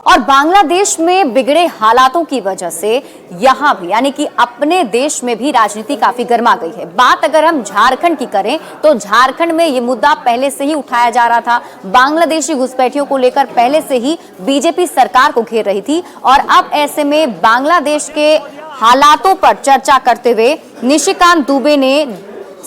और बांग्लादेश में बिगड़े हालातों की वजह से यहां भी यानी कि अपने देश में भी राजनीति काफी गर्मा गई है। बात अगर हम झारखंड की करें तो झारखंड में ये मुद्दा पहले से ही उठाया जा रहा था। बांग्लादेशी घुसपैठियों को लेकर पहले से ही बीजेपी सरकार को घेर रही थी और अब ऐसे में बांग्लादेश के हालातों पर चर्चा करते हुए निशिकांत दुबे ने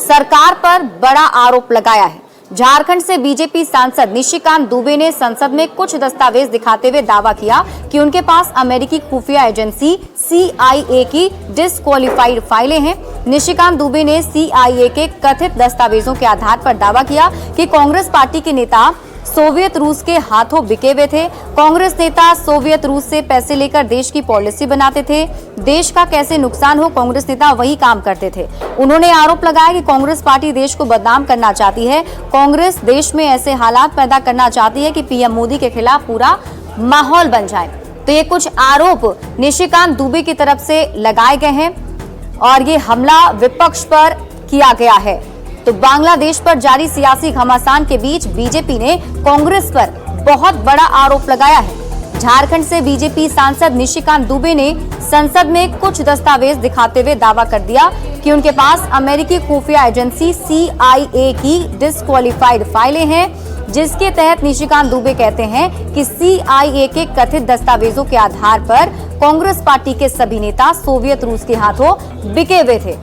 सरकार पर बड़ा आरोप लगाया है। झारखंड से बीजेपी सांसद निशिकांत दुबे ने संसद में कुछ दस्तावेज दिखाते हुए दावा किया कि उनके पास अमेरिकी खुफिया एजेंसी CIA की डिस्क्वालिफाइड फाइलें हैं। निशिकांत दुबे ने CIA के कथित दस्तावेजों के आधार पर दावा किया कि कांग्रेस पार्टी के नेता सोवियत रूस के हाथों बिके हुए थे। कांग्रेस नेता सोवियत रूस से पैसे लेकर देश की पॉलिसी बनाते थे। देश का कैसे नुकसान हो, कांग्रेस नेता वही काम करते थे। उन्होंने आरोप लगाया कि कांग्रेस पार्टी देश को बदनाम करना चाहती है। कांग्रेस देश में ऐसे हालात पैदा करना चाहती है कि पीएम मोदी के खिलाफ पूरा माहौल बन जाए। तो ये कुछ आरोप निशिकांत दुबे की तरफ से लगाए गए हैं और ये हमला विपक्ष पर किया गया है। तो बांग्लादेश पर जारी सियासी घमासान के बीच बीजेपी ने कांग्रेस पर बहुत बड़ा आरोप लगाया है। झारखंड से बीजेपी सांसद निशिकांत दुबे ने संसद में कुछ दस्तावेज दिखाते हुए दावा कर दिया कि उनके पास अमेरिकी खुफिया एजेंसी CIA की डिस्क्वालिफाइड फाइलें हैं, जिसके तहत निशिकांत दुबे कहते हैं कि CIA के कथित दस्तावेजों के आधार पर कांग्रेस पार्टी के सभी नेता सोवियत रूस के हाथों बिके हुए थे।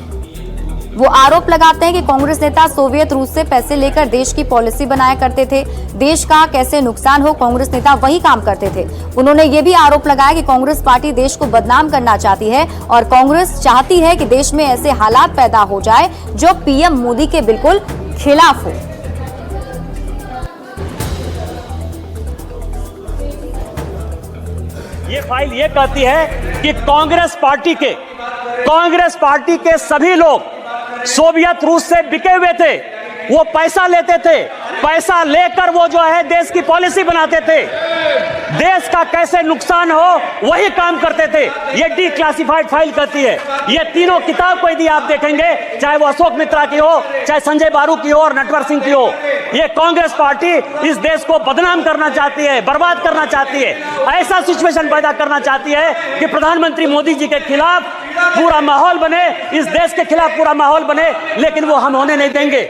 वो आरोप लगाते हैं कि कांग्रेस नेता सोवियत रूस से पैसे लेकर देश की पॉलिसी बनाया करते थे। देश का कैसे नुकसान हो, कांग्रेस नेता वही काम करते थे। उन्होंने ये भी आरोप लगाया कि कांग्रेस पार्टी देश को बदनाम करना चाहती है और कांग्रेस चाहती है कि देश में ऐसे हालात पैदा हो जाए जो पीएम मोदी के बिल्कुल खिलाफ हो। ये फाइल ये कहती है कि कांग्रेस पार्टी के सभी लोग सोवियत रूस से बिके हुए थे। वो पैसा लेते थे, पैसा लेकर वो जो है देश की पॉलिसी बनाते थे। देश का कैसे नुकसान हो वही काम करते थे। ये डिक्लासिफाइड फाइल कहती है। ये तीनों किताब कोई दी आप देखेंगे, चाहे वो अशोक मित्रा की हो, चाहे संजय बारू की हो और नटवर सिंह की हो। ये कांग्रेस पार्टी इस देश को बदनाम करना चाहती है, बर्बाद करना चाहती है, ऐसा सिचुएशन पैदा करना चाहती है कि प्रधानमंत्री मोदी जी के खिलाफ पूरा माहौल बने, इस देश के खिलाफ पूरा माहौल बने, लेकिन वो हम होने नहीं देंगे।